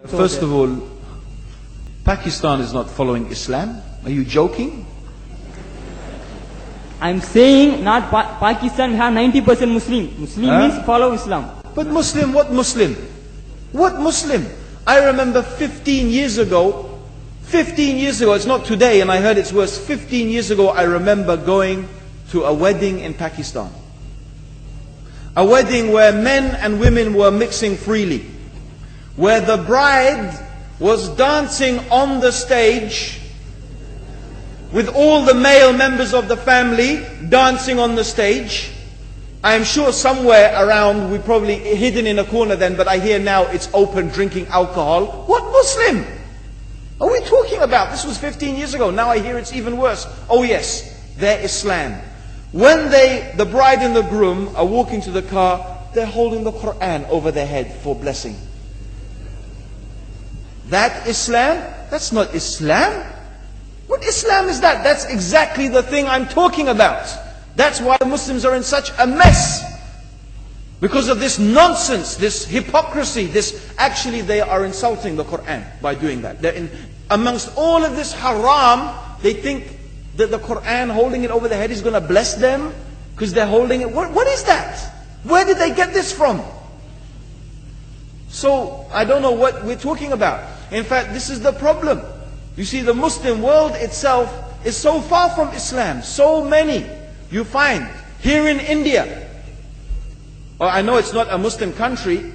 First of all, Pakistan is not following Islam. Are you joking? I'm saying not Pakistan, we have 90% Muslim. Muslim means follow Islam. But Muslim, what Muslim? What Muslim? I remember 15 years ago, it's not today and I heard it's worse. 15 years ago I remember going to a wedding in Pakistan. A wedding where men and women were mixing freely. Where the bride was dancing on the stage with all the male members of the family dancing on the stage. I am sure somewhere around, we probably hidden in a corner then, but I hear now it's open, drinking alcohol. What Muslim are we talking about? This was 15 years ago. Now I hear it's even worse. Oh yes, they're Islam. When the bride and the groom are walking to the car, they're holding the Quran over their head for blessing. That Islam? That's not Islam. What Islam is that? That's exactly the thing I'm talking about. That's why Muslims are in such a mess. Because of this nonsense, this hypocrisy, actually they are insulting the Quran by doing that. Amongst all of this haram, they think that the Quran, holding it over their head, is going to bless them because they're holding it. What is that? Where did they get this from? So, I don't know what we're talking about. In fact, this is the problem. You see, the Muslim world itself is so far from Islam. So many you find here in India. Well, I know it's not a Muslim country,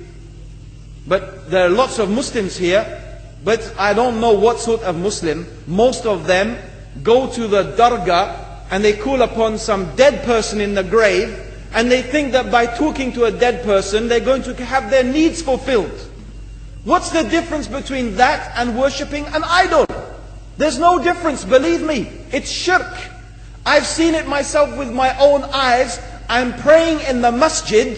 but there are lots of Muslims here. But I don't know what sort of Muslim. Most of them go to the dargah and they call upon some dead person in the grave, and they think that by talking to a dead person they're going to have their needs fulfilled. What's the difference between that and worshipping an idol? There's no difference, believe me. It's shirk. I've seen it myself with my own eyes. I'm praying in the masjid,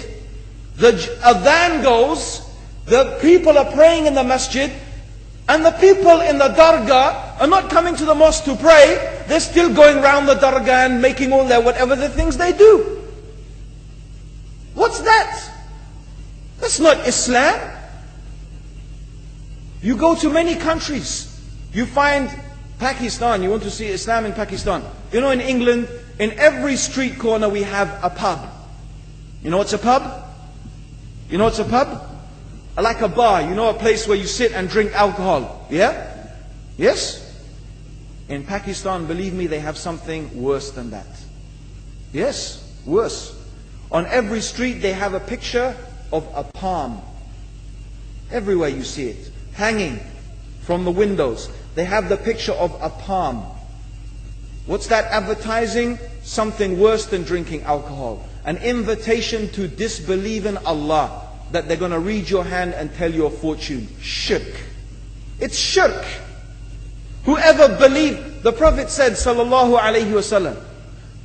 the adhan goes, the people are praying in the masjid, and the people in the dargah are not coming to the mosque to pray. They're still going around the dargah and making all their whatever the things they do. What's that? That's not Islam. You go to many countries, you find Pakistan, you want to see Islam in Pakistan. You know, in England, in every street corner we have a pub. You know what's a pub? You know what's a pub? Like a bar, you know, a place where you sit and drink alcohol. Yeah? Yes? In Pakistan, believe me, they have something worse than that. Yes, worse. On every street they have a picture of a palm. Everywhere you see it, hanging from the windows. They have the picture of a palm. What's that advertising? Something worse than drinking alcohol. An invitation to disbelieve in Allah. That they're going to read your hand and tell your fortune. Shirk. It's shirk. Whoever believes, the Prophet said, sallallahu alaihi wasallam,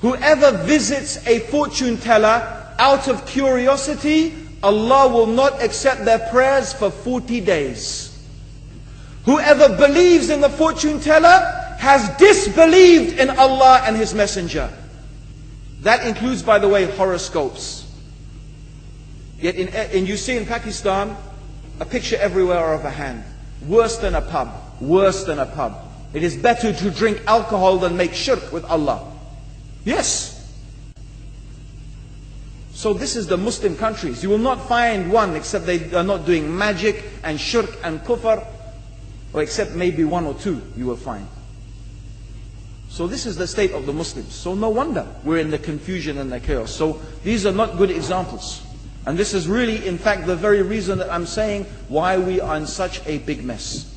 whoever visits a fortune teller out of curiosity, Allah will not accept their prayers for 40 days. Whoever believes in the fortune teller has disbelieved in Allah and His Messenger. That includes, by the way, horoscopes. Yet you see in Pakistan, a picture everywhere of a hand. Worse than a pub. Worse than a pub. It is better to drink alcohol than make shirk with Allah. Yes. So this is the Muslim countries. You will not find one except they are not doing magic and shirk and kufr, or except maybe one or two you will find. So this is the state of the Muslims. So no wonder we're in the confusion and the chaos. So these are not good examples. And this is really, in fact, the very reason that I'm saying why we are in such a big mess.